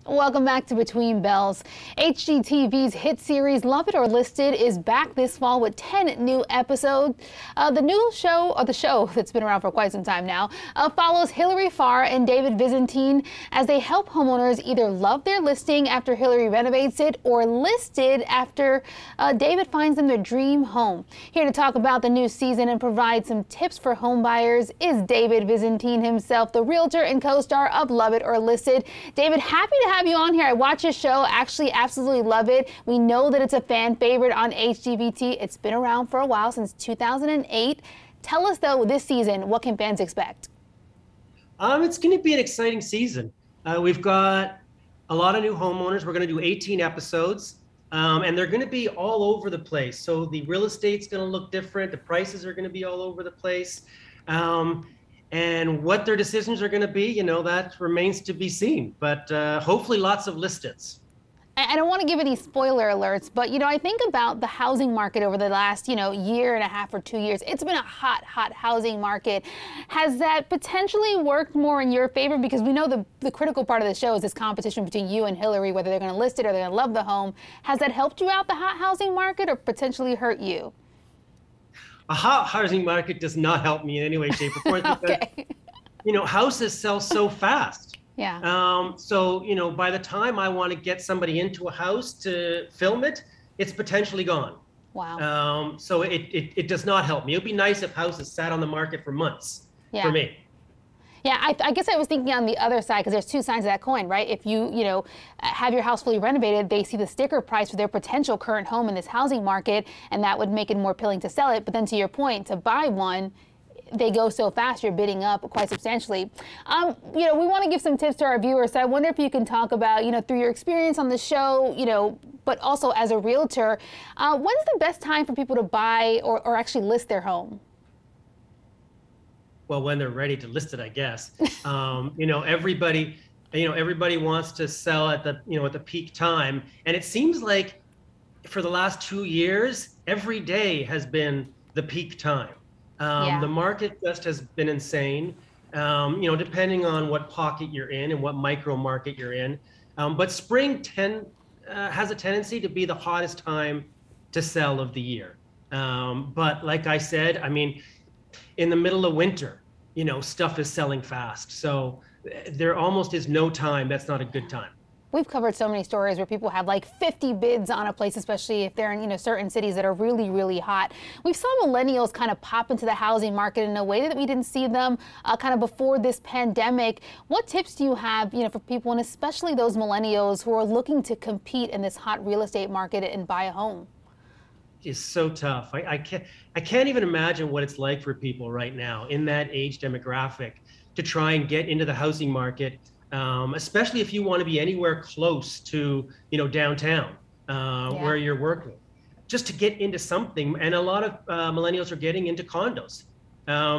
Welcome back to Between Bells. HGTV's hit series Love It or Listed is back this fall with 10 new episodes. The show that's been around for quite some time now, follows Hilary, Farr, and David Visentin as they help homeowners either love their listing after Hilary renovates it or list it after David finds them their dream home. Here to talk about the new season and provide some tips for home buyers is David Visentin himself, the realtor and co-star of Love It or Listed. David, happy to have you on here. I watch your show, actually absolutely love it. We know that it's a fan favorite on HGTV. It's been around for a while, since 2008. Tell us though, this season, what can fans expect? It's going to be an exciting season. We've got a lot of new homeowners. We're going to do 18 episodes, and they're going to be all over the place. So the real estate's going to look different. The prices are going to be all over the place. And what their decisions are going to be, that remains to be seen. But hopefully lots of listings. I don't want to give any spoiler alerts, but, I think about the housing market over the last, year and a half or 2 years. It's been a hot housing market. Has that potentially worked more in your favor? Because we know the critical part of the show is this competition between you and Hilary, whether they're going to list it or they're going to love the home. Has that helped you out, the hot housing market, or potentially hurt you? A hot housing market does not help me in any way, shape, or form because, Okay. Houses sell so fast. Yeah. So, by the time I want to get somebody into a house to film it, it's potentially gone. Wow. So it does not help me. It would be nice if houses sat on the market for months for me. Yeah, I guess I was thinking on the other side, because there's two sides of that coin, right? If you have your house fully renovated, they see the sticker price for their potential current home in this housing market, and that would make it more appealing to sell it. But then to your point, to buy one, they go so fast, you're bidding up quite substantially. We want to give some tips to our viewers. So I wonder if you can talk about, through your experience on the show, but also as a realtor, when's the best time for people to buy or actually list their home? Well, when they're ready to list it, I guess. Everybody wants to sell at the peak time, and it seems like for the last 2 years, every day has been the peak time. The market just has been insane. Depending on what pocket you're in and what micro market you're in. But spring has a tendency to be the hottest time to sell of the year. But like I said, in the middle of winter, stuff is selling fast. So there almost is no time that's not a good time. We've covered so many stories where people have like 50 bids on a place, especially if they're in certain cities that are really, really hot. We saw millennials kind of pop into the housing market in a way that we didn't see them kind of before this pandemic. What tips do you have, for people, and especially those millennials who are looking to compete in this hot real estate market and buy a home? Is so tough. I can't even imagine what it's like for people right now in that age demographic to try and get into the housing market, especially if you want to be anywhere close to downtown where you're working, just to get into something. And a lot of millennials are getting into condos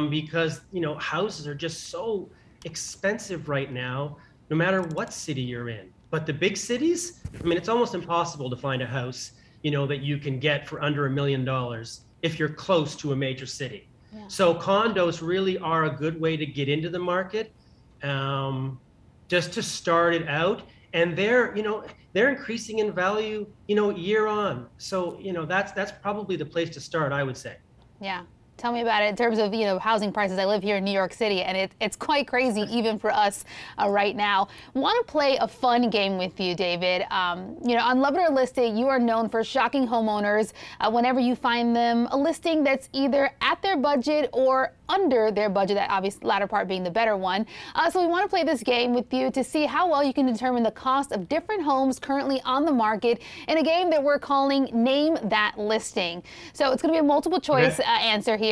because houses are just so expensive right now, no matter what city you're in. But the big cities, it's almost impossible to find a house that you can get for under $1 million if you're close to a major city. Yeah. So condos really are a good way to get into the market, just to start it out. And they're increasing in value, year on. So, that's probably the place to start, I would say. Yeah. Tell me about it in terms of, housing prices. I live here in New York City, and it's quite crazy even for us right now. Want to play a fun game with you, David. On Love It or Listed, you are known for shocking homeowners whenever you find them a listing that's either at their budget or under their budget, that obvious latter part being the better one. So we want to play this game with you to see how well you can determine the cost of different homes currently on the market in a game that we're calling Name That Listing. So it's going to be a multiple choice answer here.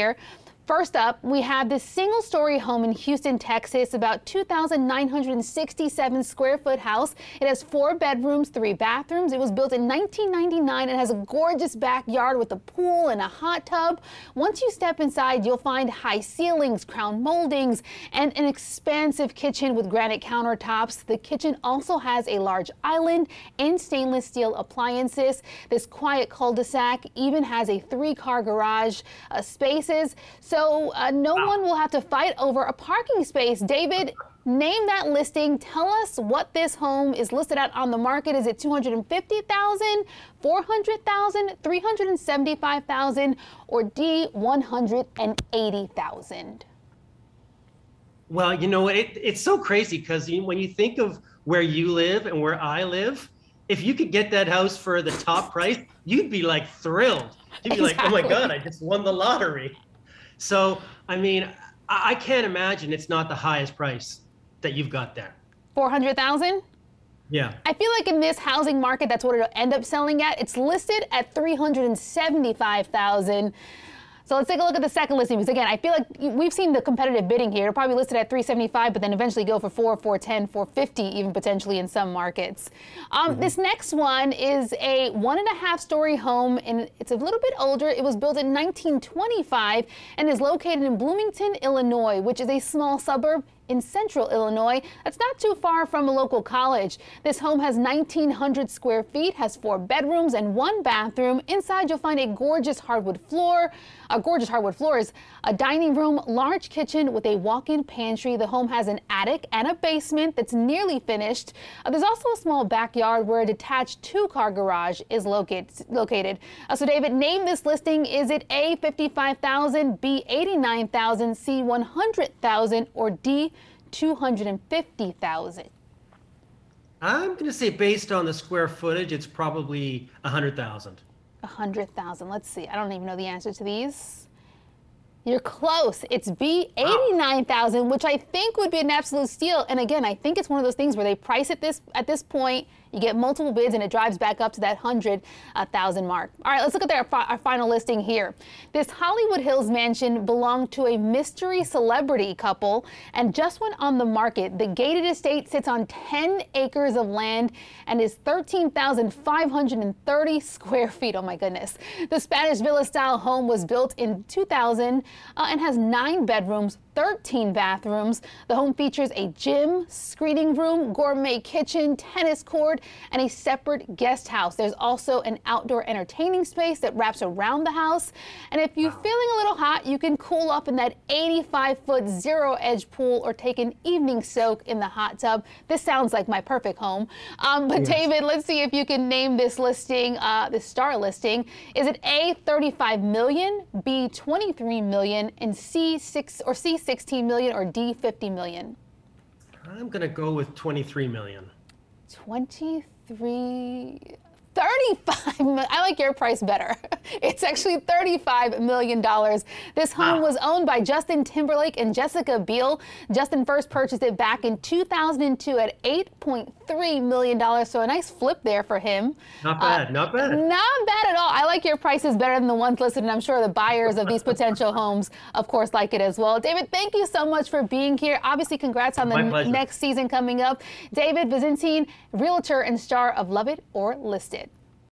First up, we have this single-story home in Houston, Texas, about 2,967 square foot house. It has 4 bedrooms, 3 bathrooms. It was built in 1999 and has a gorgeous backyard with a pool and a hot tub. Once you step inside, you'll find high ceilings, crown moldings, and an expansive kitchen with granite countertops. The kitchen also has a large island and stainless steel appliances. This quiet cul-de-sac even has a 3-car garage spaces. So no one will have to fight over a parking space. David, Name that listing. Tell us what this home is listed at on the market. Is it $250,000, $400,000, $375,000, or D, $180,000? Well, you know what? It's so crazy because when you think of where you live and where I live, if you could get that house for the top price, you'd be like thrilled. You'd be like, oh my God, I just won the lottery. So, I mean, I can't imagine it's not the highest price that you've got there. 400,000? Yeah. I feel like in this housing market, that's what it'll end up selling at. It's listed at 375,000. So let's take a look at the second listing, because again, I feel like we've seen the competitive bidding here. It'll probably listed at 375, but then eventually go for 410, 450, even potentially in some markets. This next one is a 1.5-story home, and it's a little bit older. It was built in 1925 and is located in Bloomington, Illinois, which is a small suburb in central Illinois. That's not too far from a local college. This home has 1,900 square feet, has 4 bedrooms and 1 bathroom. Inside, you'll find a gorgeous hardwood floors, a dining room, large kitchen with a walk-in pantry. The home has an attic and a basement that's nearly finished. There's also a small backyard where a detached 2-car garage is located. So David, name this listing. Is it A, 55,000, B, 89,000, C, 100,000, or D, 250,000? I'm going to say based on the square footage, it's probably 100,000. 100,000. Let's see. I don't even know the answer to these. You're close. It's B, 89,000, which I think would be an absolute steal. And again, I think it's one of those things where they price it at this point, you get multiple bids, and it drives back up to that 100,000 mark. All right, let's look at our final listing here. This Hollywood Hills mansion belonged to a mystery celebrity couple and just went on the market. The gated estate sits on 10 acres of land and is 13,530 square feet. Oh my goodness. The Spanish villa-style home was built in 2000 and has 9 bedrooms, 13 bathrooms. The home features a gym, screening room, gourmet kitchen, tennis court, and a separate guest house. There's also an outdoor entertaining space that wraps around the house. And if you're feeling a little hot, you can cool up in that 85-foot zero-edge pool or take an evening soak in the hot tub. This sounds like my perfect home. But yes. David, let's see if you can name this listing, this star listing. Is it A, 35 million, B, 23 million, and C, 16 million, or D, 50 million? I'm going to go with 23 million. 35 million. I like your price better. It's actually $35 million. This home was owned by Justin Timberlake and Jessica Biel. Justin first purchased it back in 2002 at $8.3 million. So a nice flip there for him. Not bad, not bad. Not bad at all. I like your prices better than the ones listed, and I'm sure the buyers of these potential homes, of course, like it as well. David, thank you so much for being here. Obviously, congrats on the next season coming up. David Visentin, realtor and star of Love It or List It.